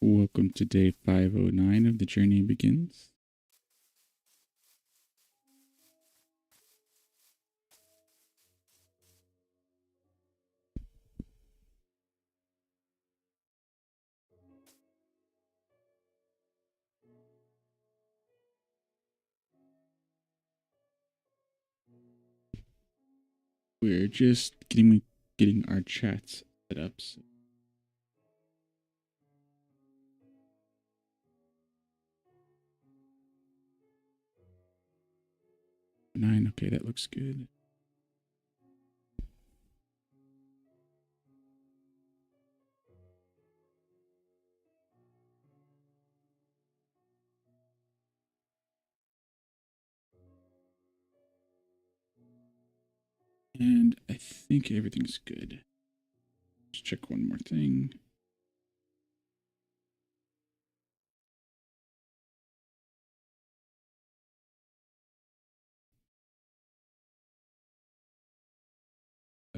Welcome to day 509 of The Journey Begins. We're just getting our chats set up. So. Nine, okay, that looks good. And I think everything's good. Let's check one more thing.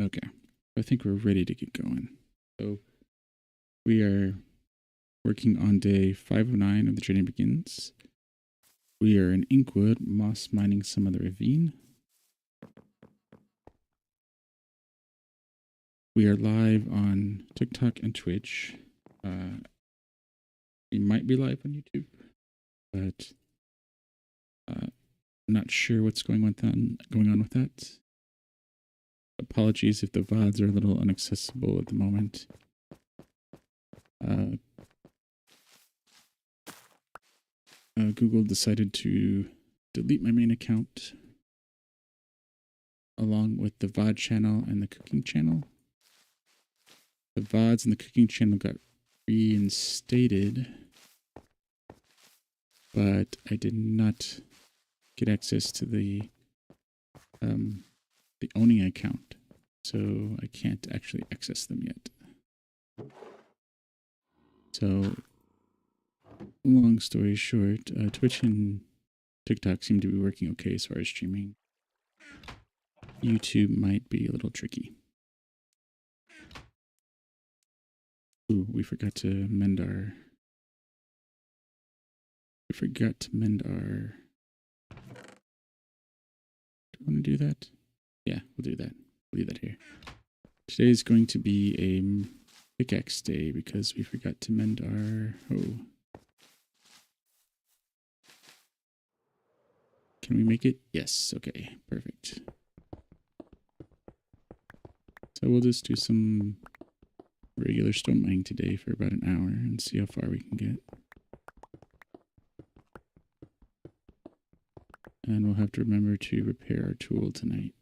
Okay, I think we're ready to get going. So we are working on day 509 of The Journey Begins. We are in Inkwood, moss mining some of the ravine. We are live on TikTok and Twitch. We might be live on YouTube, but I'm not sure what's going on with that. Apologies if the VODs are a little inaccessible at the moment. Google decided to delete my main account along with the VOD channel and the cooking channel. The VODs and the cooking channel got reinstated, but I did not get access to the owning account, so I can't actually access them yet. So, long story short, Twitch and TikTok seem to be working okay as far as streaming. YouTube might be a little tricky. Ooh, we forgot to mend our... Do I want to do that? Yeah, we'll do that. We'll leave that here. Today is going to be a pickaxe day because we forgot to mend our hoe. Can we make it? Yes. Okay, perfect. So we'll just do some regular stone mining today for about an hour and see how far we can get. And we'll have to remember to repair our tool tonight.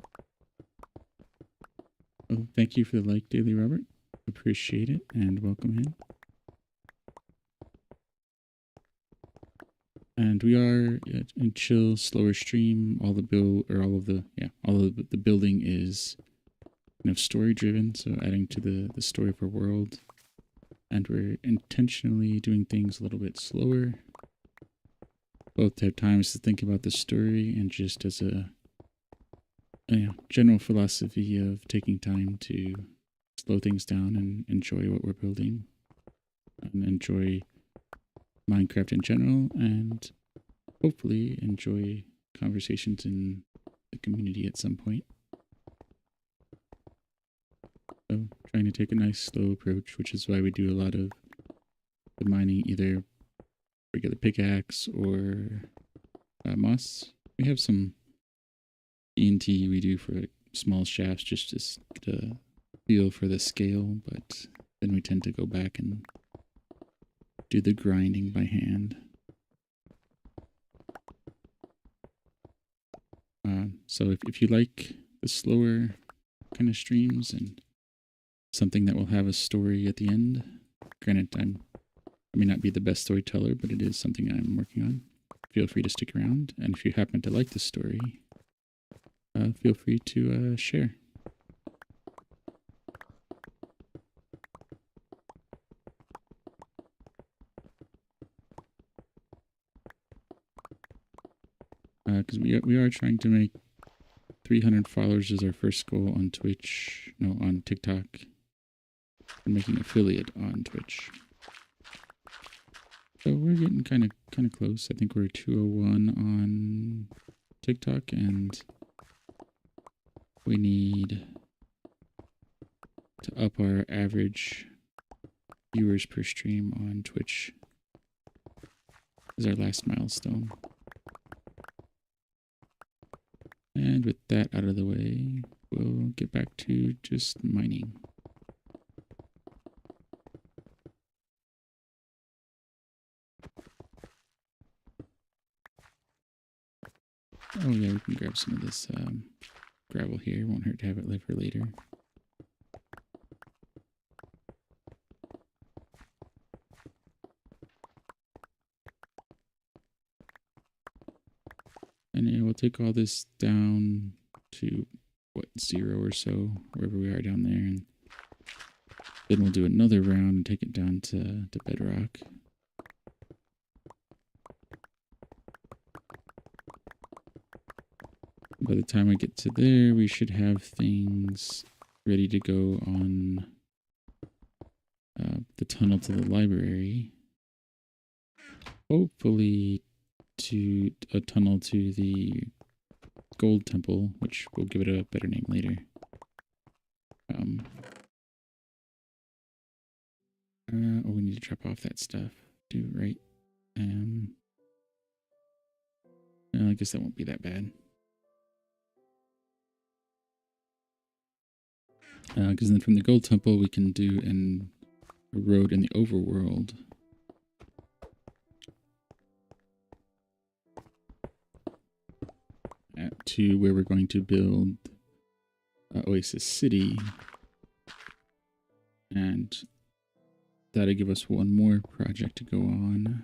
Oh, thank you for the like, Daily Robert. Appreciate it and welcome in. And we are in chill, slower stream. All of the building is kind of story driven, so adding to the story of our world. And we're intentionally doing things a little bit slower, both to have times to think about the story and just as a general philosophy of taking time to slow things down and enjoy what we're building and enjoy Minecraft in general, and hopefully enjoy conversations in the community at some point. So trying to take a nice slow approach, which is why we do a lot of the mining, either regular pickaxe or moss. We have some TNT we do for like small shafts just to get a feel for the scale, but then we tend to go back and do the grinding by hand. So if you like the slower kind of streams and something that will have a story at the end, granted I may not be the best storyteller, but it is something I'm working on, feel free to stick around. And if you happen to like the story, feel free to share. Because we are trying to make 300 followers is our first goal on Twitch, no, on TikTok, and making affiliate on Twitch. So we're getting kind of close. I think we're 201 on TikTok, and we need to up our average viewers per stream on Twitch. Is our last milestone. And with that out of the way, we'll get back to just mining. Oh yeah, we can grab some of this gravel here. Won't hurt to have it live for later. And yeah, we'll take all this down to, what, 0 or so, wherever we are down there. And then we'll do another round and take it down to bedrock. By the time we get to there, we should have things ready to go on the tunnel to the library. Hopefully to a tunnel to the gold temple, which we'll give it a better name later. Oh, we need to drop off that stuff too, right? I guess that won't be that bad. Because then from the gold temple we can do a road in the overworld. To where we're going to build Oasis City. And that'll give us one more project to go on.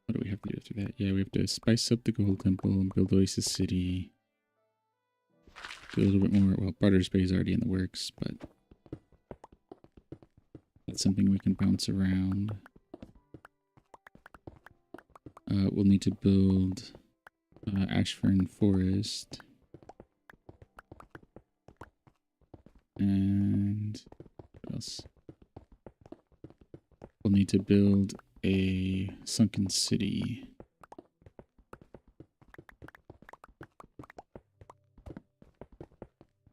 What do we have to do after that? Yeah, we have to spice up the gold temple and build Oasis City. Do a little bit more. Well, Barter's Bay is already in the works, but that's something we can bounce around. We'll need to build Ashfern Forest. And what else? We'll need to build a sunken city.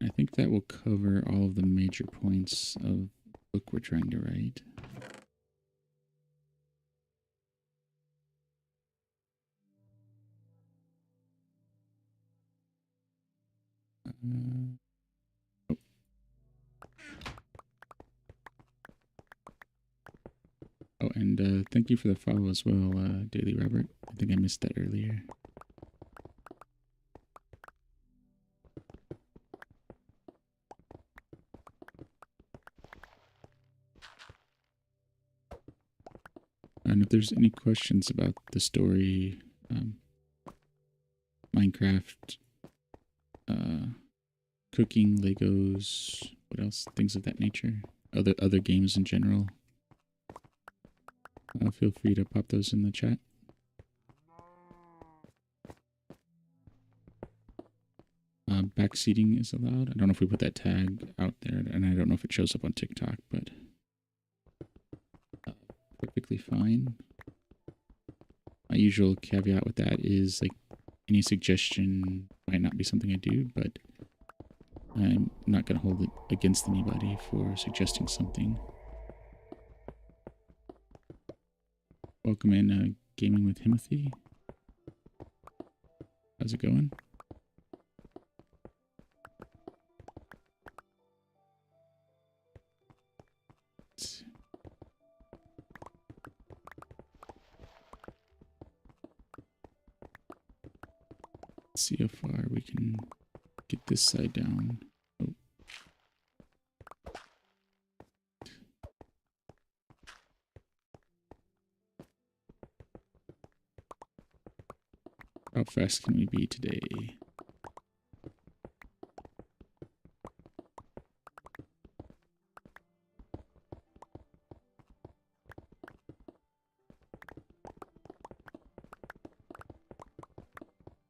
I think that will cover all of the major points of the book we're trying to write. Oh, and thank you for the follow as well, Daily Robert. I think I missed that earlier. And if there's any questions about the story, Minecraft, cooking, Legos, what else? Things of that nature. Other games in general. Feel free to pop those in the chat. Backseating is allowed. I don't know if we put that tag out there, and I don't know if it shows up on TikTok, but perfectly fine. My usual caveat with that is, like, any suggestion might not be something I do, but I'm not going to hold it against anybody for suggesting something. Welcome in, Gaming with Timothy. How's it going? Let's see how far we can get this side down. Oh. How fast can we be today?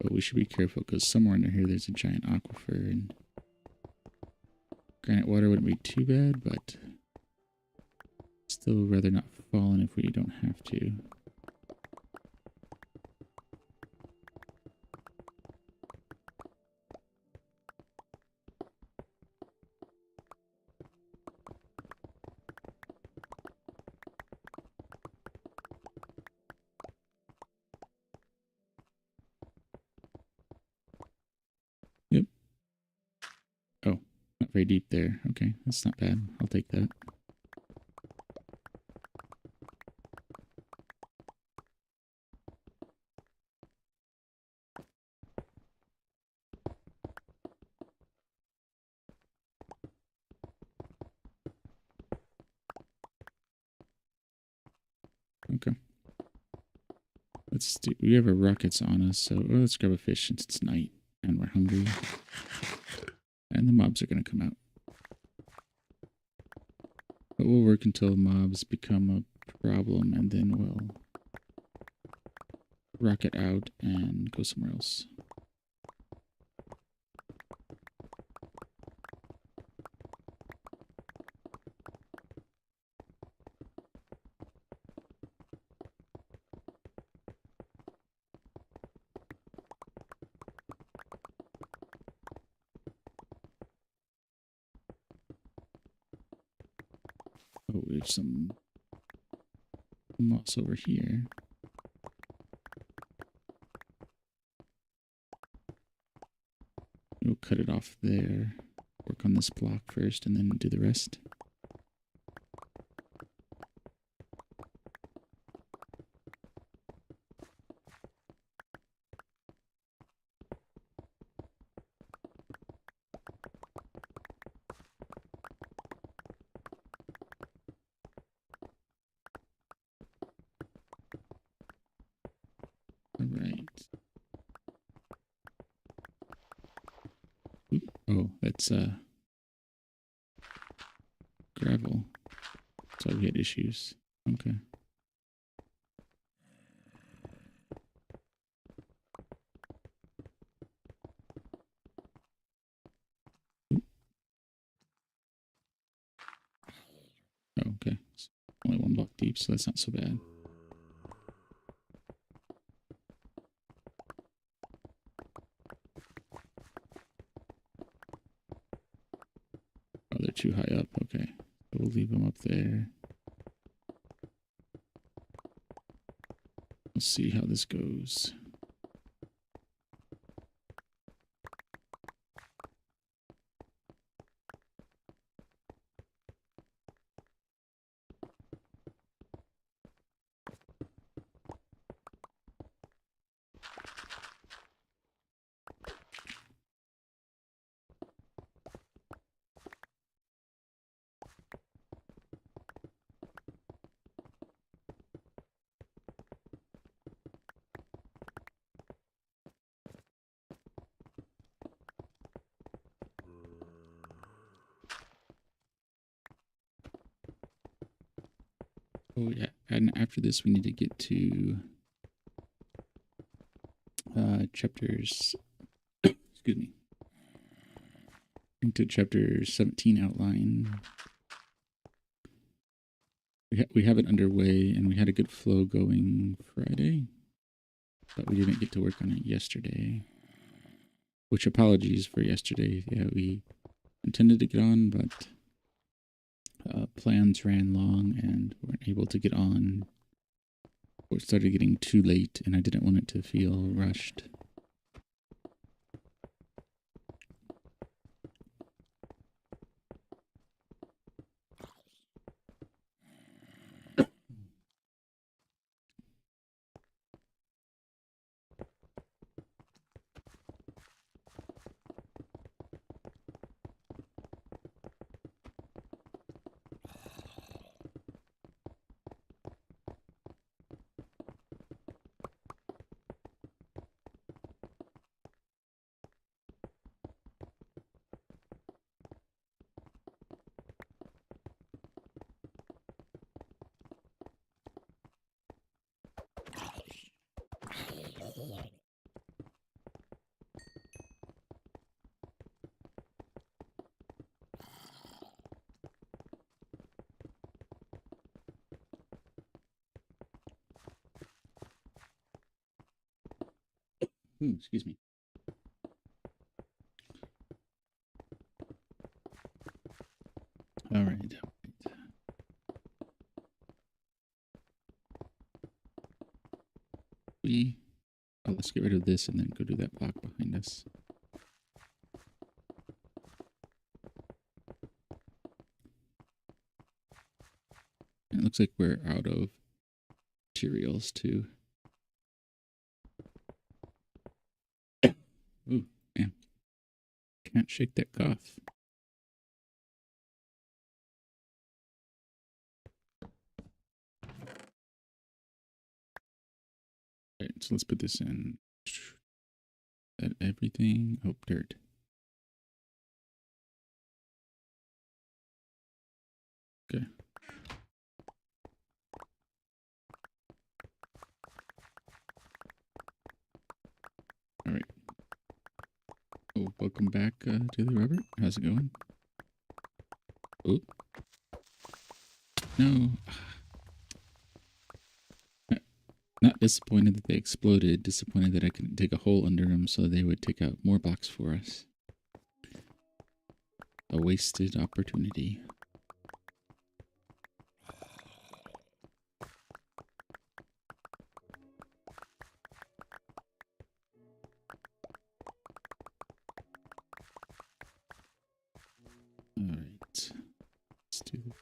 But we should be careful because somewhere under here there's a giant aquifer, and granite water wouldn't be too bad, but it's Still rather not fall in if we don't have to. Yep. Oh, not very deep there. Okay, that's not bad. I'll take that. Okay. Let's do. We have our rockets on us, so let's grab a fish since it's night and we're hungry. And the mobs are going to come out. But we'll work until mobs become a problem, and then we'll rocket out and go somewhere else. Oh, we have some moss over here. We'll cut it off there. Work on this block first and then do the rest. All right. Oop. Oh, that's gravel. So we had issues. Okay. Oop. Oh, okay. It's only one block deep, so that's not so bad. Oh, they're too high up. Okay. So we'll leave them up there. We'll see how this goes. Oh yeah, and after this we need to get to chapters, excuse me, into chapter 17 outline. We have it underway and we had a good flow going Friday, but we didn't get to work on it yesterday. Which, apologies for yesterday. Yeah, we intended to get on, but plans ran long and weren't able to get on. Or it started getting too late and I didn't want it to feel rushed. Ooh, excuse me. All right. Let's get rid of this and then go do that block behind us. And it looks like we're out of materials too. Ooh, man. Can't shake that cough. All right, so let's put this in. That everything. Oh, dirt. Okay. All right. Oh, welcome back, Daily Robert. How's it going? Oh. No. Not disappointed that they exploded. Disappointed that I couldn't dig a hole under them so they would take out more blocks for us. A wasted opportunity. All right. Let's do this.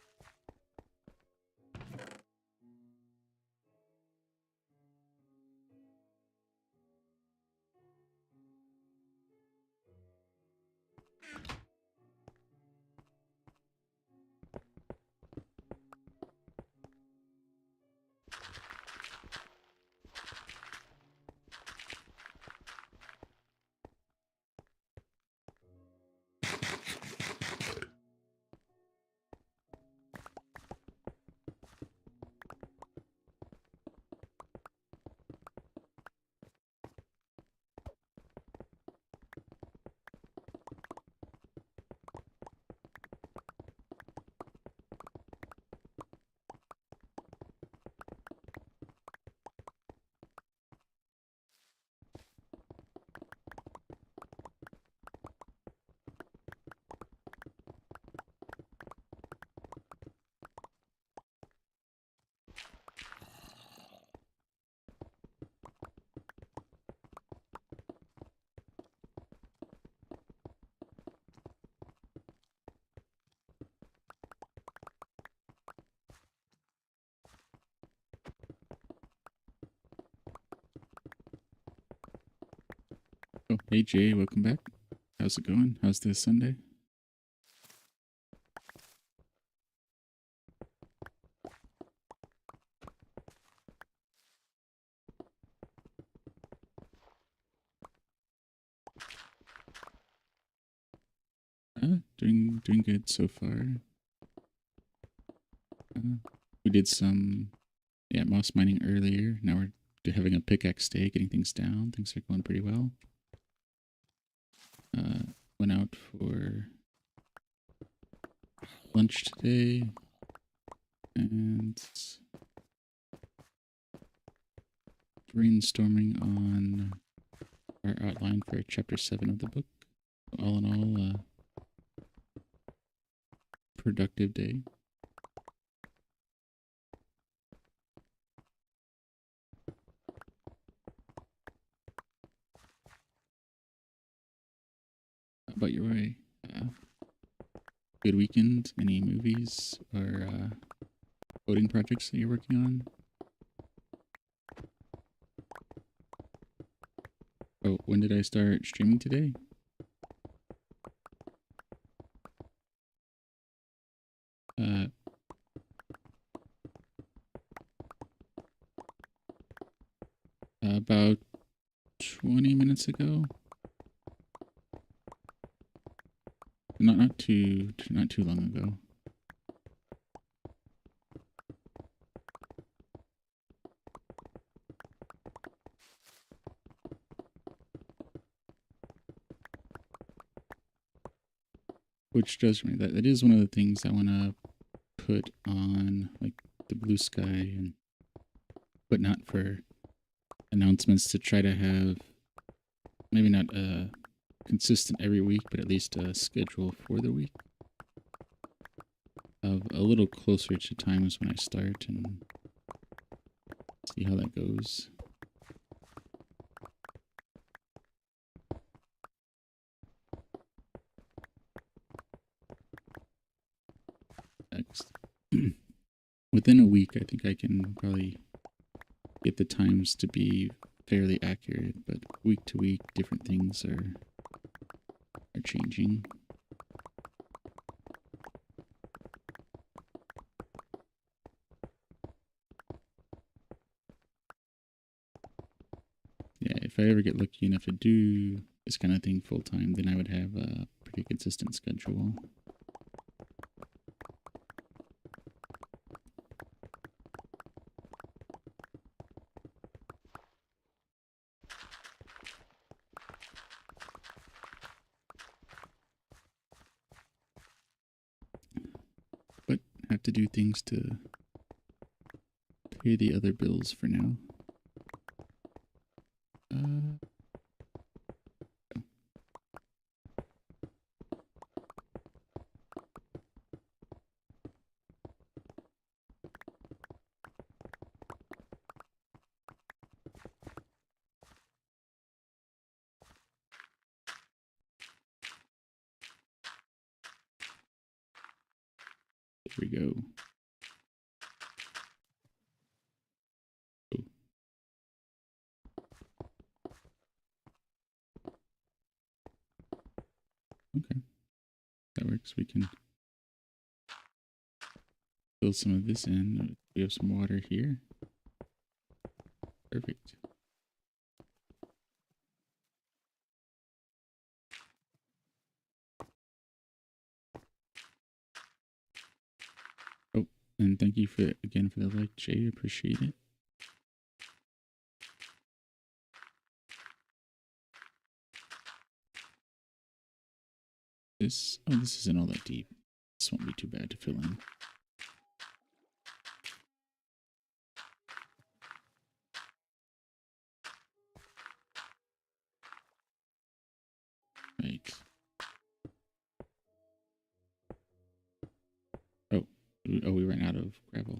Oh, hey Jay, welcome back. How's it going? How's this Sunday? Doing good so far. We did some moss mining earlier. Now we're having a pickaxe day, getting things down. Things are going pretty well. Went out for lunch today and brainstorming on our outline for chapter 7 of the book. All in all, productive day. How about your way? Good weekend? Any movies or coding projects that you're working on? Oh, when did I start streaming today? About 20 minutes ago. Not too long ago. Which does me that is one of the things I want to put on like the blue sky and whatnot for announcements, to try to have maybe not consistent every week, but at least a schedule for the week of a little closer to times when I start and see how that goes. Next. Within a week, I think I can probably get the times to be fairly accurate, but week to week, different things are changing. Yeah, if I ever get lucky enough to do this kind of thing full time, then I would have a pretty consistent schedule. But have to do things to pay the other bills for now. There we go. Oh. Okay, that works. We can fill some of this in. We have some water here. Perfect. Oh, and thank you for again for the like, Jay. Appreciate it. This isn't all that deep. This won't be too bad to fill in. Right. Oh, we ran out of gravel.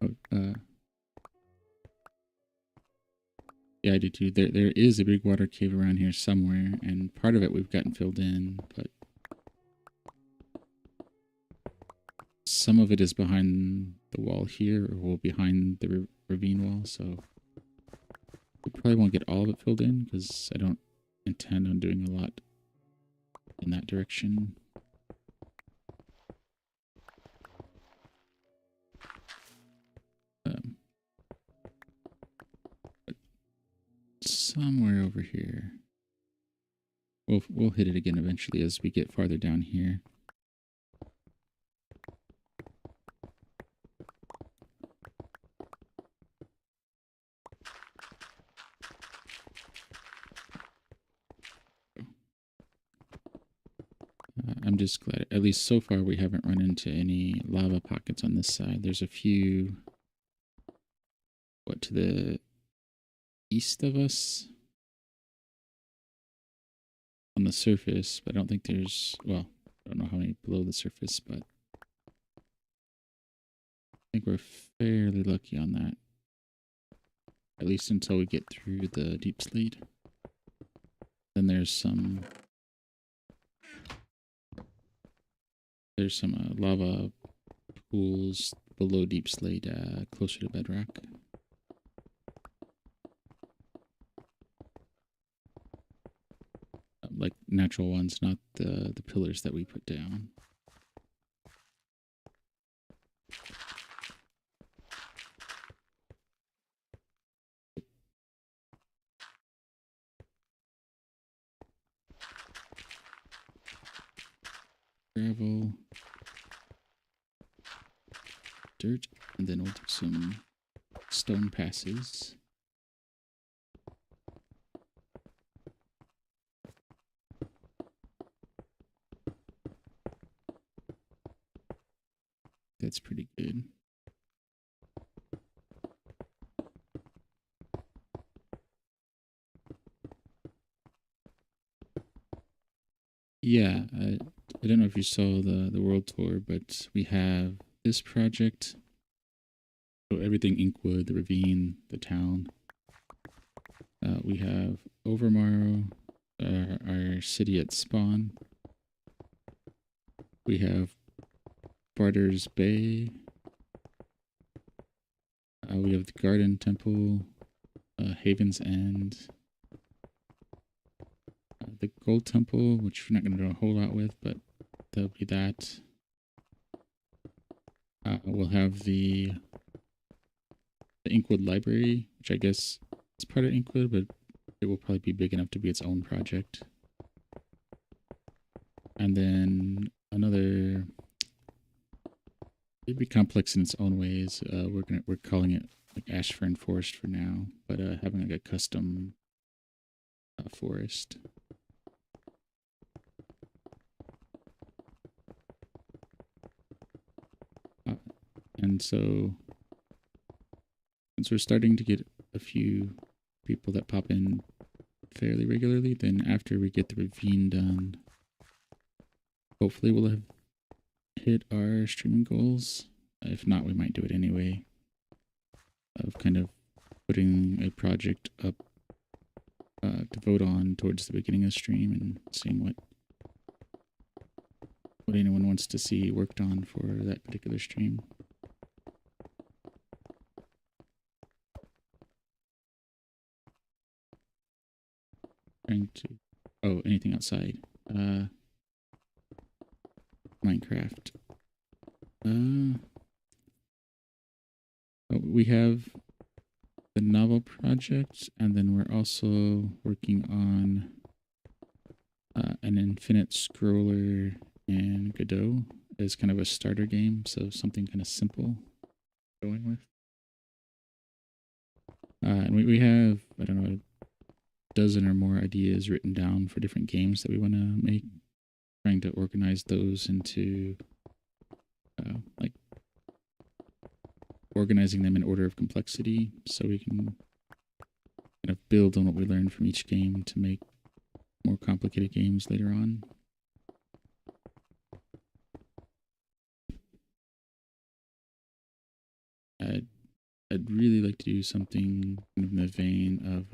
Oh, yeah, I do too. There is a big water cave around here somewhere, and part of it we've gotten filled in, but some of it is behind the wall here, or well, behind the ravine wall, so we probably won't get all of it filled in, because I don't intend on doing a lot in that direction. But somewhere over here. We'll hit it again eventually as we get farther down here. I'm just glad, at least so far, we haven't run into any lava pockets on this side. There's a few, what, to the east of us on the surface, but I don't think there's, well, I don't know how many below the surface, but I think we're fairly lucky on that. At least until we get through the deep slate. Then there's some lava pools below deep slate, closer to bedrock. Like natural ones, not the pillars that we put down. Gravel, dirt, and then we'll do some stone passes. that's pretty good. Yeah, I don't know if you saw the world tour, but we have this project. So everything Inkwood, the ravine, the town. We have Overmorrow, our city at spawn. We have Barter's Bay. We have the Garden Temple, Haven's End, the Gold Temple, which we're not going to do a whole lot with, but that'll be that. We'll have the Inkwood Library, which I guess is part of Inkwood, but it will probably be big enough to be its own project. And then another, it'd be complex in its own ways. We're calling it like Ashfern Forest for now, but having like a custom forest. And so, since we're starting to get a few people that pop in fairly regularly, then after we get the ravine done, hopefully we'll have hit our streaming goals. If not, we might do it anyway. Of kind of putting a project up to vote on towards the beginning of the stream and seeing what anyone wants to see worked on for that particular stream. Trying to, oh, anything outside. Minecraft. We have the novel project, and then we're also working on an infinite scroller and Godot as kind of a starter game, so something kind of simple going with. And we have, I don't know, a dozen or more ideas written down for different games that we want to make, trying to organize those into like organizing them in order of complexity so we can kind of build on what we learned from each game to make more complicated games later on. I'd really like to do something kind of in the vein of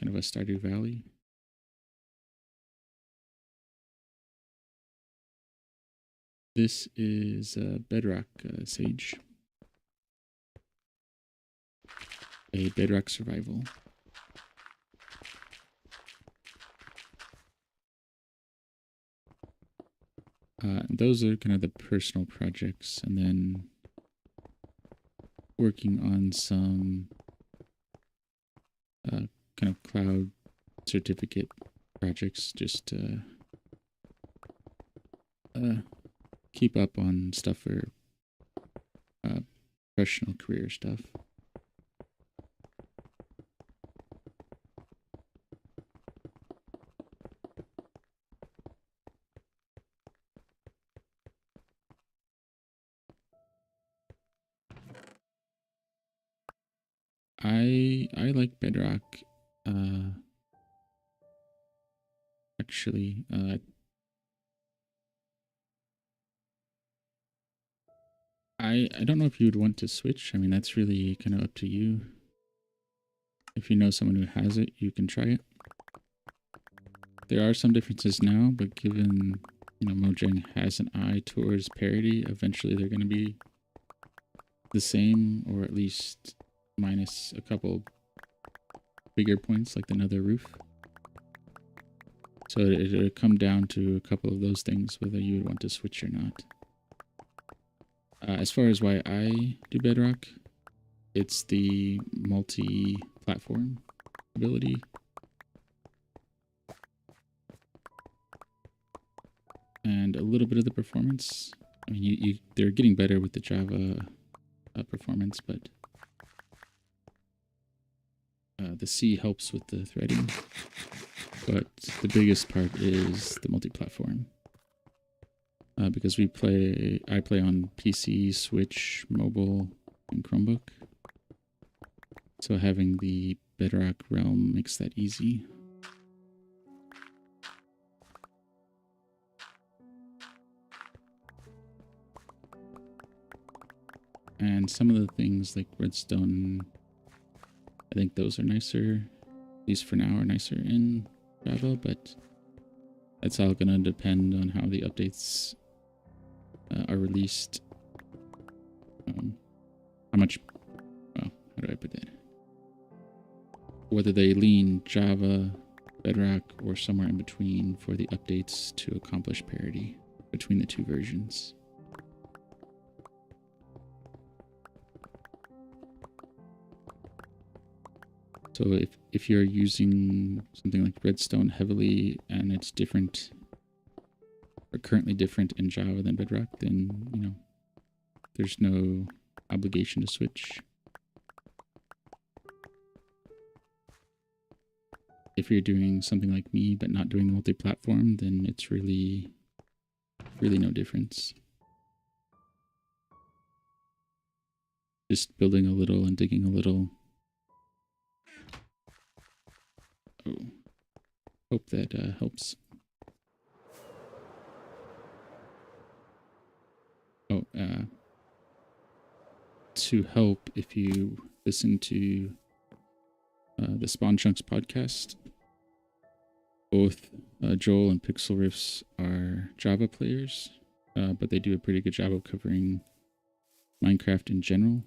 kind of a Stardew Valley. This is Bedrock Sage. A Bedrock Survival. Those are kind of the personal projects, and then working on some kind of cloud certificate projects just to keep up on stuff for professional career stuff. I like Bedrock. Actually, I don't know if you would want to switch. I mean, that's really kind of up to you. If you know someone who has it, you can try it. There are some differences now, but given, you know, Mojang has an eye towards parity, eventually they're going to be the same, or at least minus a couple bigger points like the Nether Roof. So it'll come down to a couple of those things, whether you would want to switch or not. As far as why I do Bedrock, it's the multi-platform ability. And a little bit of the performance. I mean, they're getting better with the Java performance, but the C helps with the threading. But the biggest part is the multi-platform. because I play on PC, Switch, mobile, and Chromebook. So having the Bedrock realm makes that easy. And some of the things like redstone, I think those are nicer, at least for now, are nicer in Java, but that's all going to depend on how the updates are released. How much, well, how do I put that? Whether they lean Java, Bedrock, or somewhere in between for the updates to accomplish parity between the two versions. So if you're using something like Redstone heavily and it's different or currently different in Java than Bedrock, then, you know, there's no obligation to switch. If you're doing something like me but not doing the multi-platform, then it's really no difference. Just building a little and digging a little. Oh, hope that helps. Oh, to help, if you listen to the Spawn Chunks podcast, both Joel and Pixel Riffs are Java players, but they do a pretty good job of covering Minecraft in general.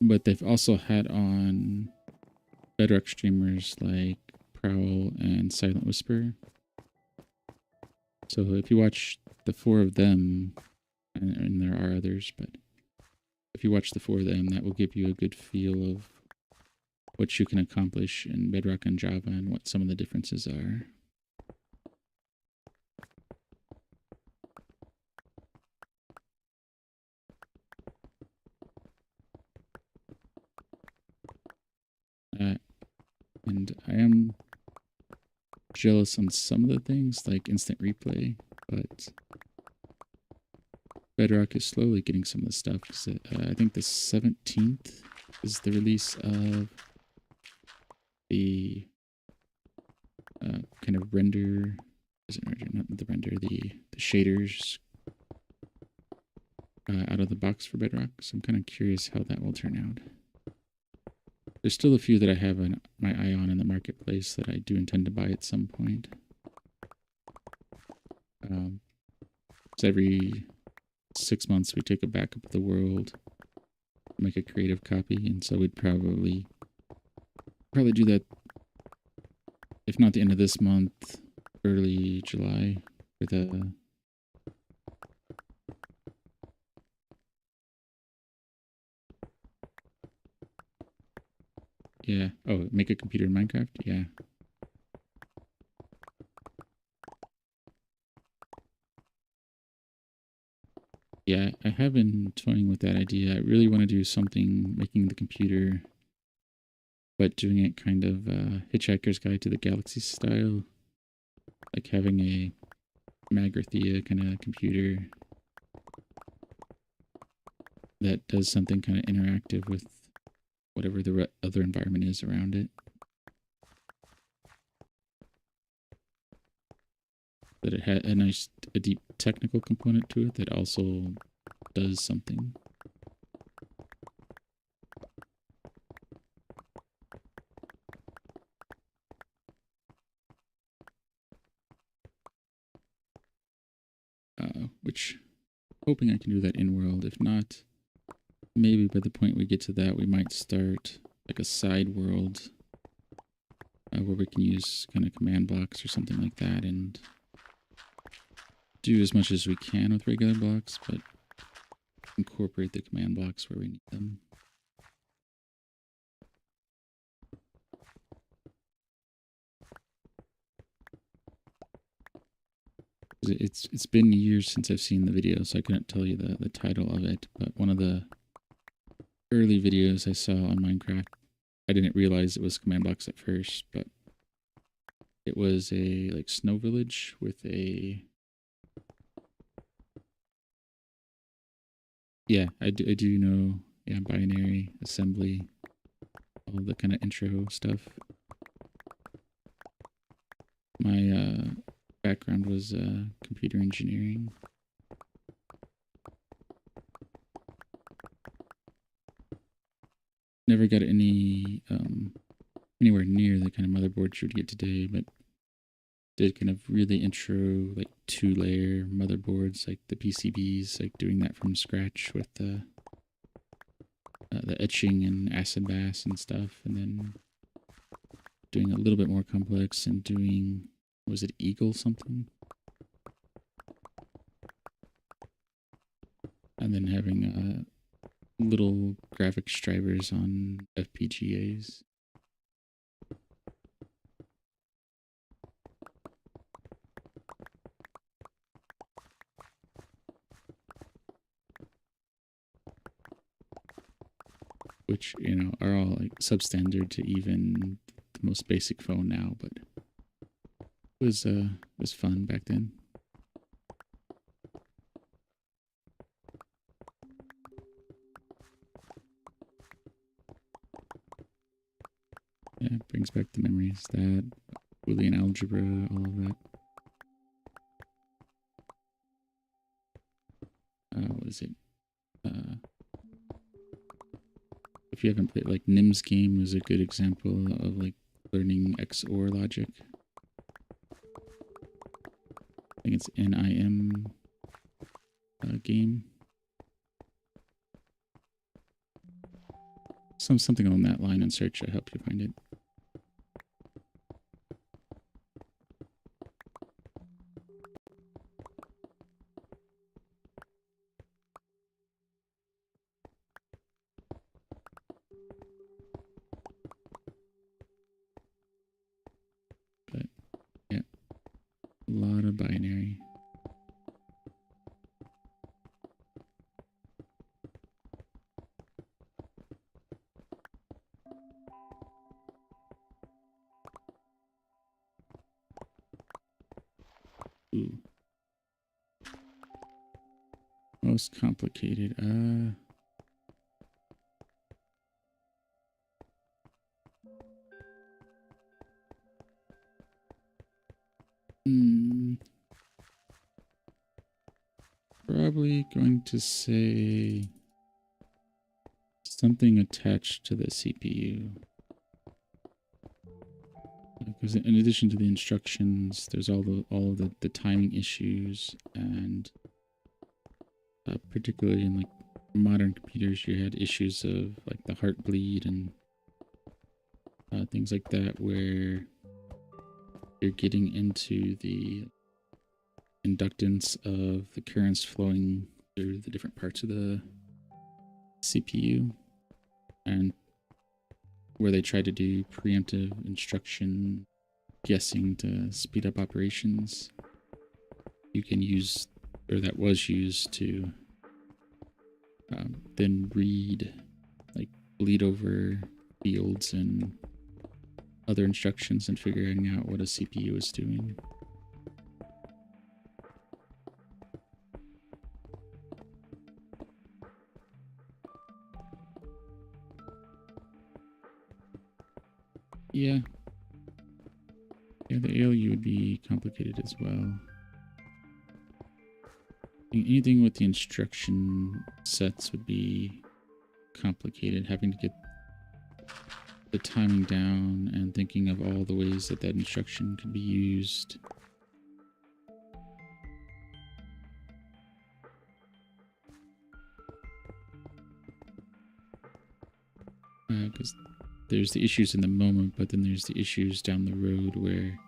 But they've also had on Bedrock streamers like Prowl and Silent Whisper. So if you watch the four of them, and there are others, but if you watch the four of them, that will give you a good feel of what you can accomplish in Bedrock and Java and what some of the differences are. And I am jealous on some of the things, like instant replay, but Bedrock is slowly getting some of the stuff. I think the 17th is the release of the kind of render, not the render, the shaders out of the box for Bedrock. So I'm kind of curious how that will turn out. There's still a few that I have my eye on in the marketplace that I do intend to buy at some point. So every 6 months we take a backup of the world, make a creative copy, and so we'd probably do that, if not the end of this month, early July for the yeah. Oh, make a computer in Minecraft? Yeah. Yeah, I have been toying with that idea. I really want to do something making the computer, but doing it kind of Hitchhiker's Guide to the Galaxy style. Like having a Magrathea kind of computer that does something kind of interactive with whatever the other environment is around it. That it had a deep technical component to it that also does something. Which, hoping I can do that in world. If not, maybe by the point we get to that, we might start like a side world where we can use kind of command blocks or something like that and do as much as we can with regular blocks, but incorporate the command blocks where we need them. It's been years since I've seen the video, so I couldn't tell you the title of it, but one of the early videos I saw on Minecraft, I didn't realize it was command blocks at first, but it was a like snow village with a Yeah, I do know, yeah, binary, assembly, all the kind of intro stuff. My background was computer engineering. Never got any anywhere near the kind of motherboards you would get today, but did kind of really intro like 2-layer motherboards, like the PCBs, like doing that from scratch with the etching and acid bass and stuff, and then doing a little bit more complex and doing, was it Eagle something? And then having little graphics drivers on FPGAs. Which, you know, are all like substandard to even the most basic phone now, but it was fun back then. Yeah, it brings back the memories. That, Boolean algebra, all of that. What is it? If you haven't played, like, Nim's game was a good example of like learning XOR logic. I think it's NIM game. Something on that line in search. I help you find it. But yeah, a lot of binary. Ooh. Most complicated. Probably going to say something attached to the CPU. Because in addition to the instructions, there's all of the timing issues, and particularly in like modern computers, you had issues of like the heartbleed and things like that, where you're getting into the inductance of the currents flowing through the different parts of the CPU, and where they try to do preemptive instruction guessing to speed up operations. You can use, or that was used to then read, like, bleed over fields and other instructions and figuring out what a CPU is doing. Yeah. Yeah, the ALU would be complicated as well. Anything with the instruction sets would be complicated, having to get the timing down and thinking of all the ways that that instruction could be used. Because there's the issues in the moment, but then there's the issues down the road where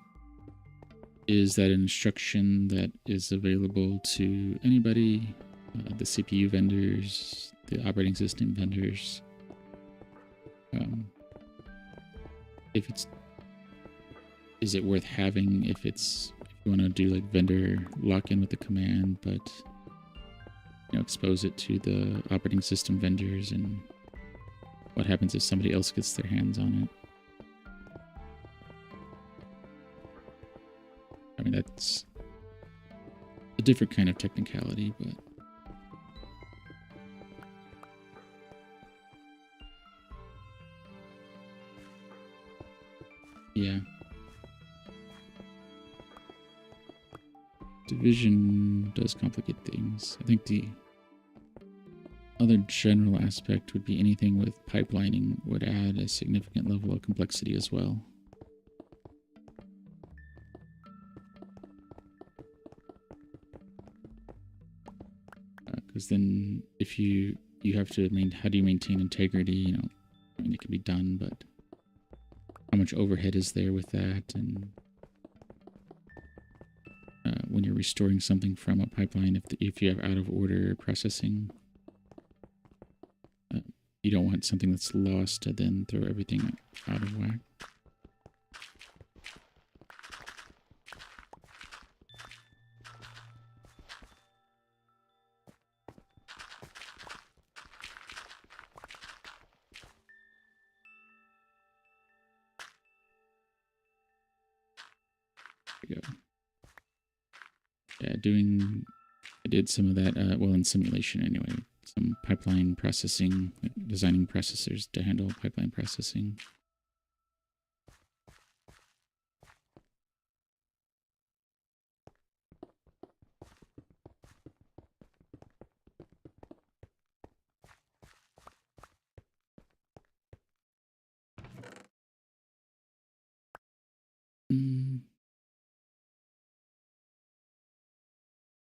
is that instruction that is available to anybody, the CPU vendors, the operating system vendors. If it's, is it worth having if you want to do like vendor lock-in with the command, but expose it to the operating system vendors, and what happens if somebody else gets their hands on it? I mean, that's a different kind of technicality, but Yeah. Division does complicate things. I think the other general aspect would be anything with pipelining would add a significant level of complexity as well. Because then if you have to how do you maintain integrity? You know, I mean, it can be done, but how much overhead is there with that? And when you're restoring something from a pipeline, if you have out of order processing, you don't want something that's lost to then throw everything out of whack. There we go. Yeah, I did some of that, well, in simulation anyway. Some pipeline processing, like designing processors to handle pipeline processing.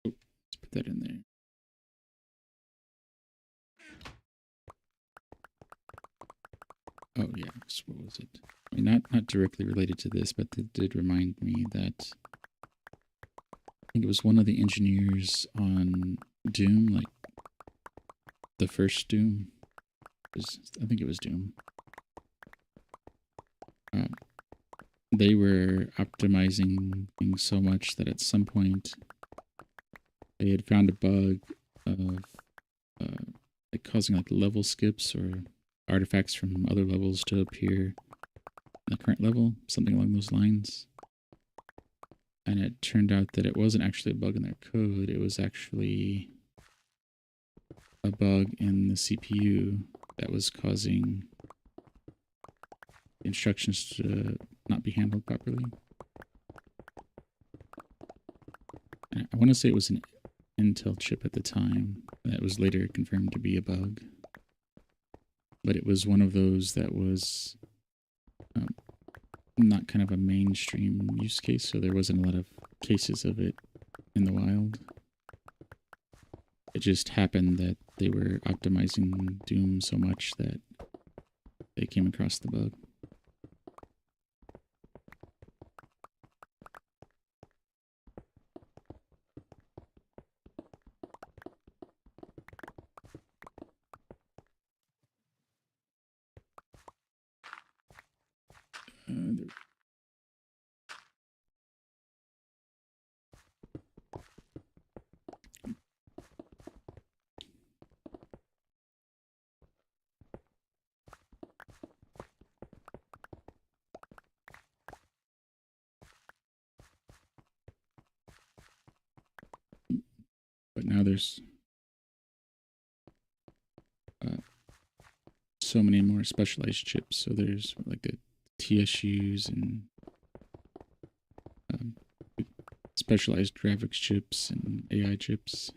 Oh, let's put that in there. Oh yeah, so what was it? I mean, not directly related to this, but it did remind me that I think it was one of the engineers on Doom, like the first Doom. I think it was Doom. They were optimizing things so much that at some point they had found a bug of like causing like level skips or artifacts from other levels to appear in the current level, something along those lines. And it turned out that it wasn't actually a bug in their code, it was actually a bug in the CPU that was causing instructions to not be handled properly. And I want to say it was an Intel chip at the time that was later confirmed to be a bug. But it was one of those that was not kind of a mainstream use case, so there wasn't a lot of cases of it in the wild. It just happened that they were optimizing Doom so much that they came across the bug. But now there's so many more specialized chips. So there's like the TSUs and specialized graphics chips and AI chips.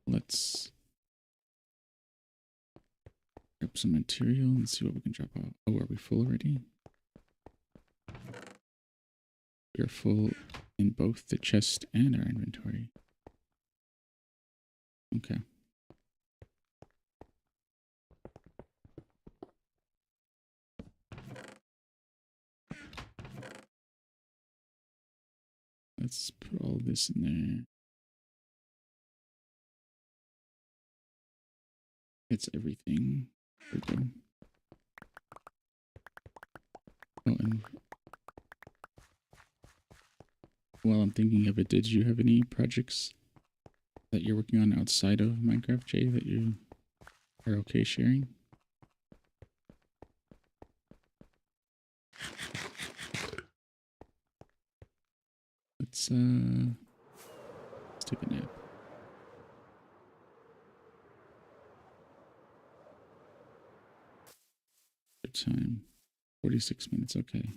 Let's grab some material and see what we can drop out. Oh, are we full already? We are full in both the chest and our inventory. Okay. Let's put all this in there. It's everything. There we go. Oh, and while I'm thinking of it, did you have any projects that you're working on outside of Minecraft, Jay, that you are okay sharing? let's take a nap. Good time. 46 minutes, okay.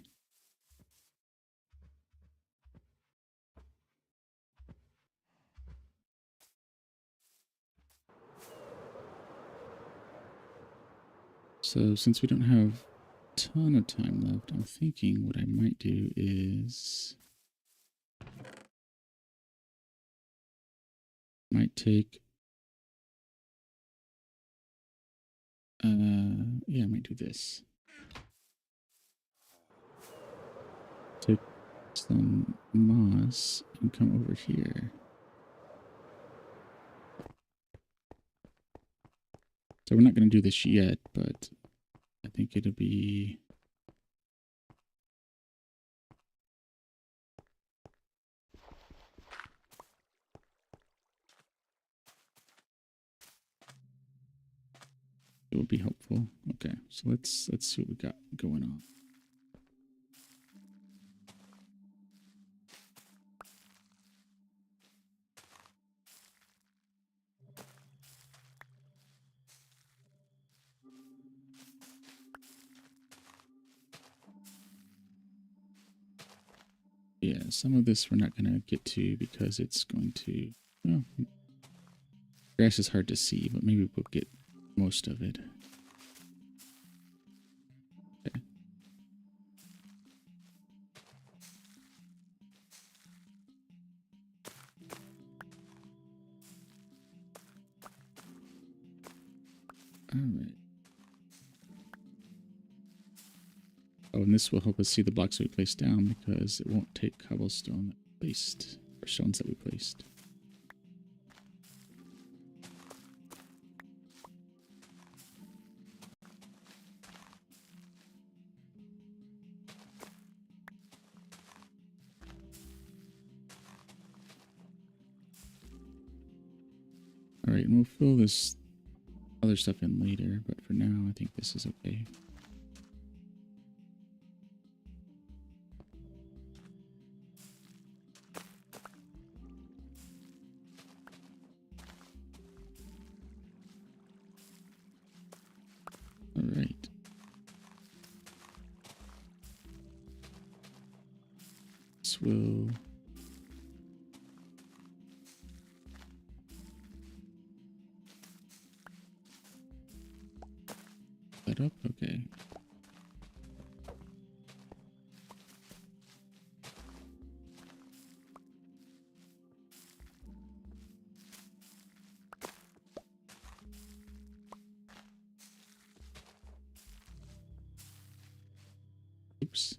So since we don't have a ton of time left, I'm thinking what I might do is might take yeah, I might do this. Take some moss and come over here. So we're not going to do this yet, but I think it'll be it will be helpful. Okay, so let's see what we got going on. Yeah, some of this we're not going to get to because it's going to, well, grass is hard to see, but maybe we'll get most of it. Okay. All right. Oh, and this will help us see the blocks we placed down because it won't take cobblestone that we placed, or stones that we placed. All right, and we'll fill this other stuff in later, but for now, I think this is okay. All right. This will that up, okay. Oops.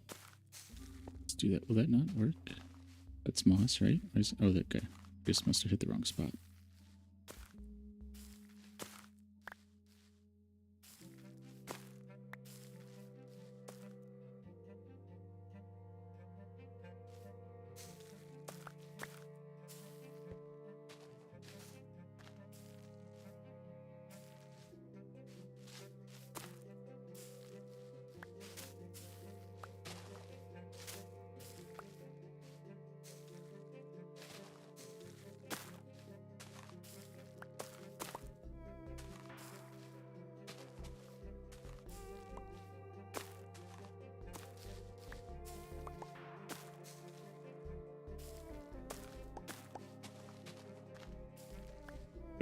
Let's do that. Will that not work? That's moss, right? Oh, that guy. Just must have hit the wrong spot.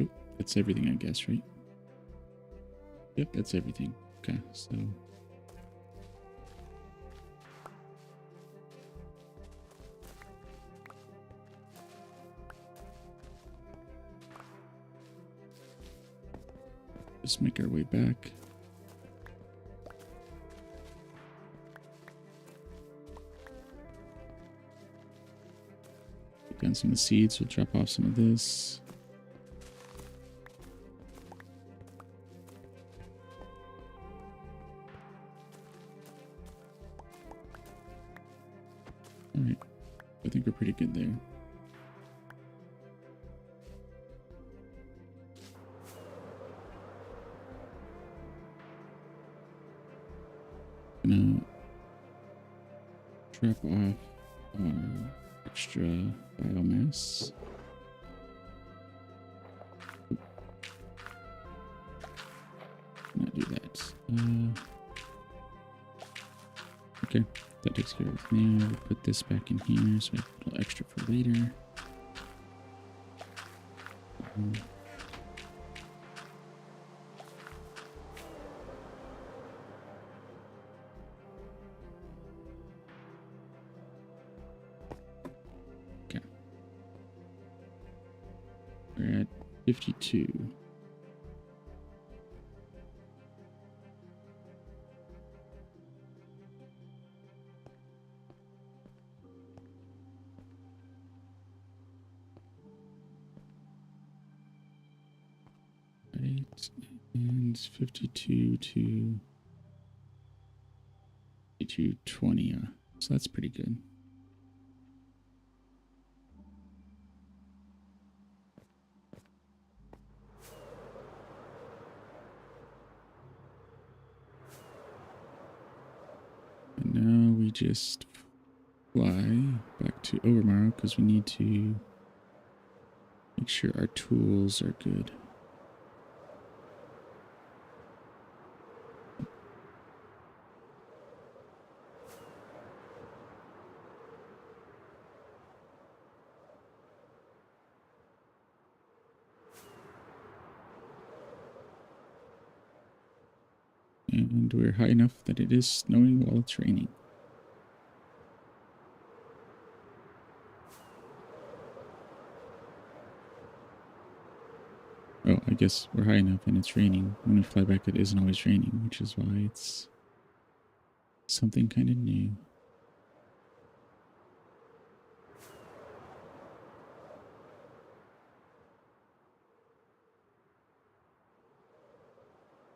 Oh, that's everything, I guess, right? Yep, that's everything. Okay, so just make our way back. Put down some of the seeds. We'll drop off some of this. All right, I think we're pretty good there. Gonna drop off our extra biomass. Not do that. Okay, that takes care of it. Now we'll put this back in here so I have a little extra for later. Okay. We're at 52. Right, and 52 to 5220. So that's pretty good. And now we just fly back to Overmorrow because we need to make sure our tools are good. And we're high enough that it is snowing while it's raining. Oh, I guess we're high enough and it's raining. When we fly back, it isn't always raining, which is why it's something kind of new.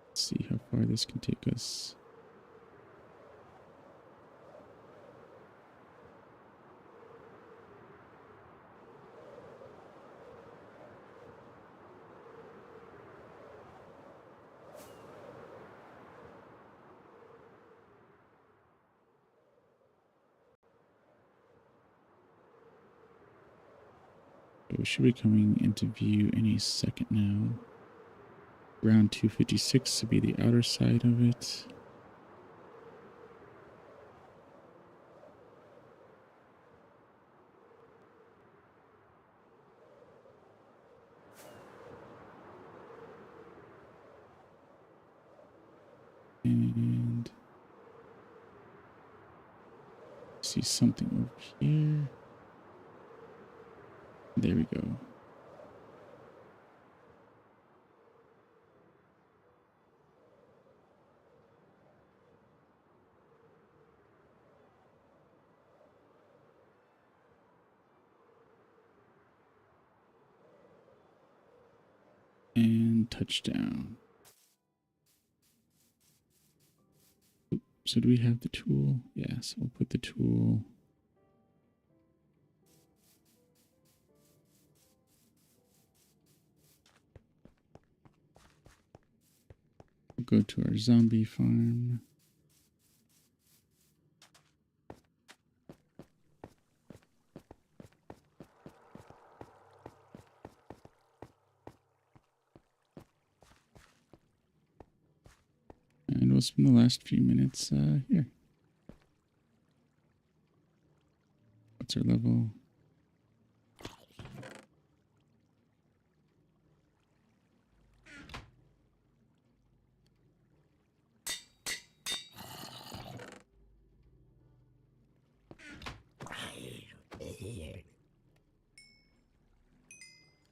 Let's see how far this can take us. We should be coming into view any second now. Round 256 to be the outer side of it. And see something over here. There we go. And touchdown. So do we have the tool? Yes, we'll put the tool. We'll go to our zombie farm. And we'll spend the last few minutes here. What's our level?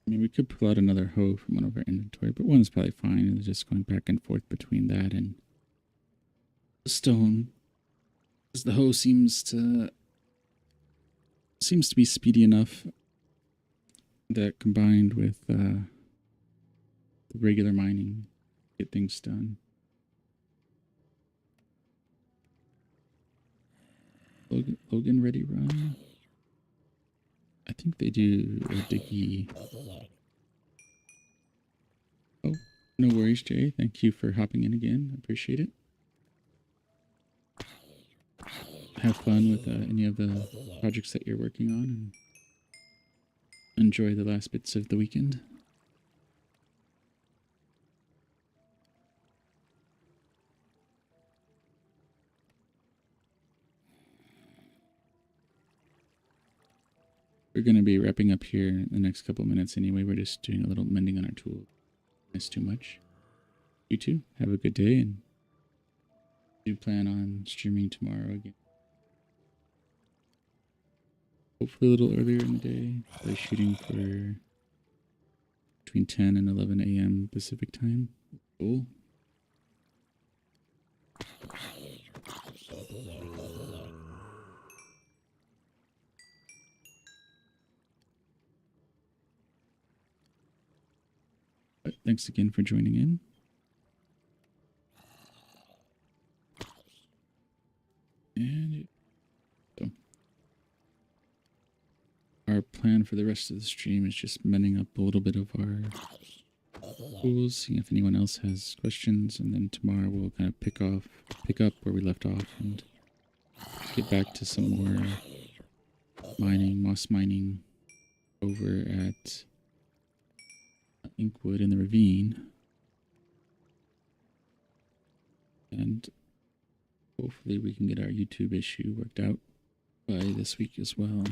I mean, we could pull out another hoe from one of our inventory, but one is probably fine. It's just going back and forth between that and the stone. Because the hoe seems to be speedy enough that combined with the regular mining, get things done. Logan ready run? I think they do a diggy. Oh, no worries, Jay. Thank you for hopping in again. I appreciate it. Have fun with any of the projects that you're working on and enjoy the last bits of the weekend. We're going to be wrapping up here in the next couple minutes anyway. We're just doing a little mending on our tool. It's too much. You too. Have a good day, and do plan on streaming tomorrow again. Hopefully a little earlier in the day. We're shooting for between 10 and 11 a.m. Pacific time. Cool. But thanks again for joining in. And so our plan for the rest of the stream is just mending up a little bit of our tools, seeing if anyone else has questions, and then tomorrow we'll kind of pick up where we left off and get back to some more mining, moss mining over at Inkwood in the ravine. And hopefully we can get our YouTube issue worked out by this week as well.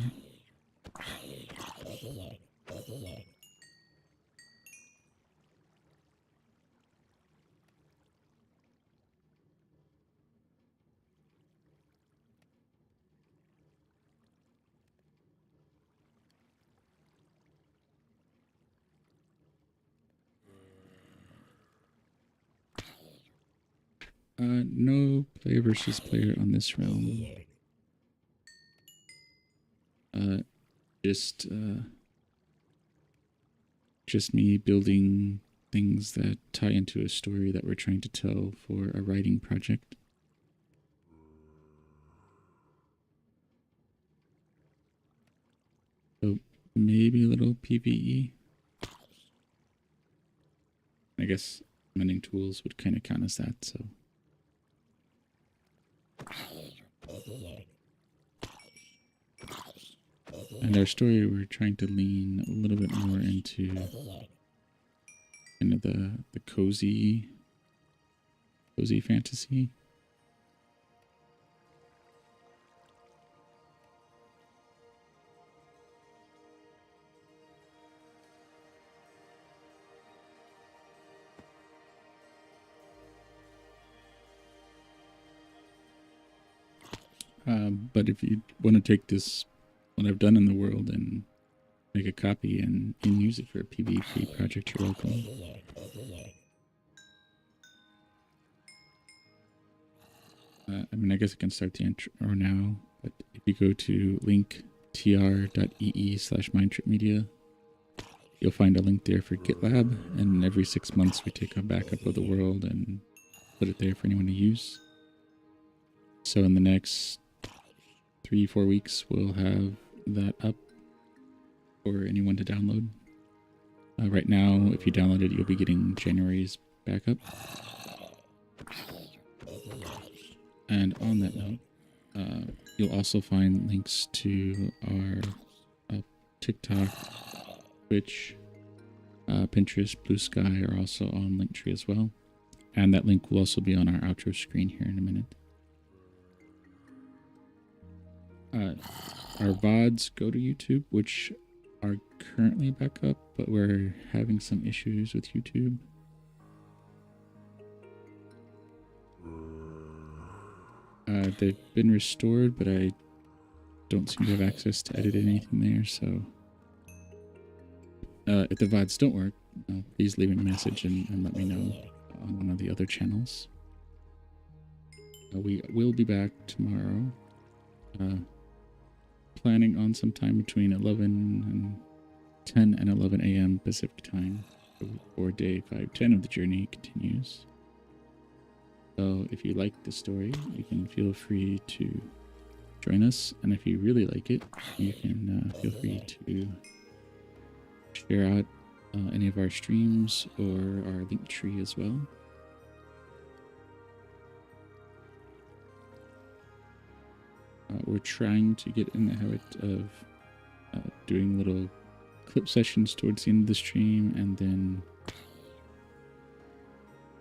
No player versus player on this realm. Just me building things that tie into a story that we're trying to tell for a writing project. So maybe a little PvE. I guess mending tools would kind of count as that, so. And our story, we're trying to lean a little bit more into kind of the cozy fantasy. But if you want to take this, what I've done in the world, and make a copy and use it for a PvP project, you're welcome. I mean, I guess I can start the intro now, but if you go to linktr.ee/mindtripmedia, you'll find a link there for GitLab, and every 6 months we take a backup of the world and put it there for anyone to use. So in the next 3-4 weeks, we'll have that up for anyone to download. Right now, if you download it, you'll be getting January's backup. And on that note, you'll also find links to our TikTok, Twitch, Pinterest, Blue Sky are also on Linktree as well. And that link will also be on our outro screen here in a minute. Our VODs go to YouTube, which are currently back up, but we're having some issues with YouTube. They've been restored, but I don't seem to have access to edit anything there, so if the VODs don't work, please leave a message and let me know on one of the other channels. We will be back tomorrow. Planning on sometime between 10 and 11 a.m. Pacific time for day 510 of the journey continues. So if you like the story, you can feel free to join us, and if you really like it, you can feel free to share out any of our streams or our link tree as well. we're trying to get in the habit of doing little clip sessions towards the end of the stream, and then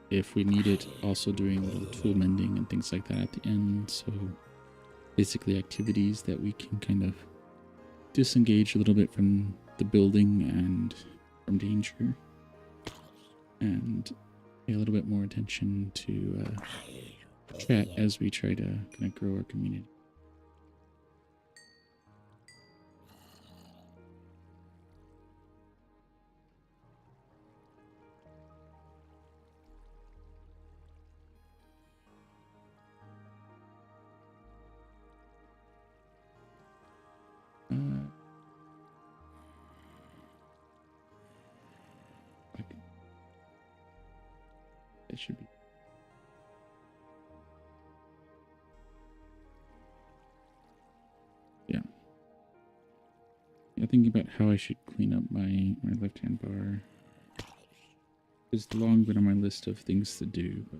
if we need it, also doing little tool mending and things like that at the end. So basically activities that we can kind of disengage a little bit from the building and from danger, and pay a little bit more attention to chat as we try to kind of grow our community. It should be. Yeah. Thinking about how I should clean up my left-hand bar. It's long been on my list of things to do, but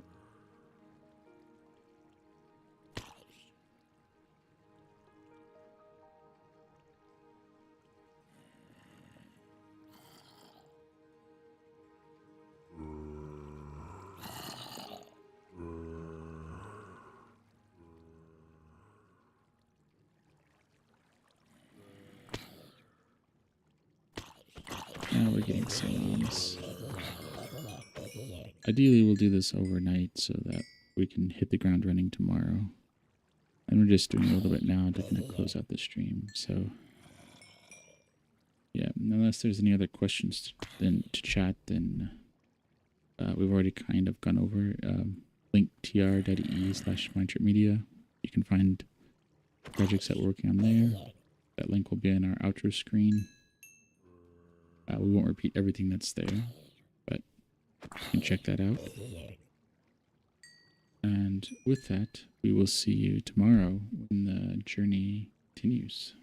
now we're getting sounds. Ideally, we'll do this overnight so that we can hit the ground running tomorrow. And we're just doing a little bit now to kind of close out the stream. So, yeah, unless there's any other questions to chat, then we've already kind of gone over linktr.ee/mindtripmedia. You can find projects that we're working on there. That link will be in our outro screen. We won't repeat everything that's there, but you can check that out. And with that, we will see you tomorrow when the journey continues.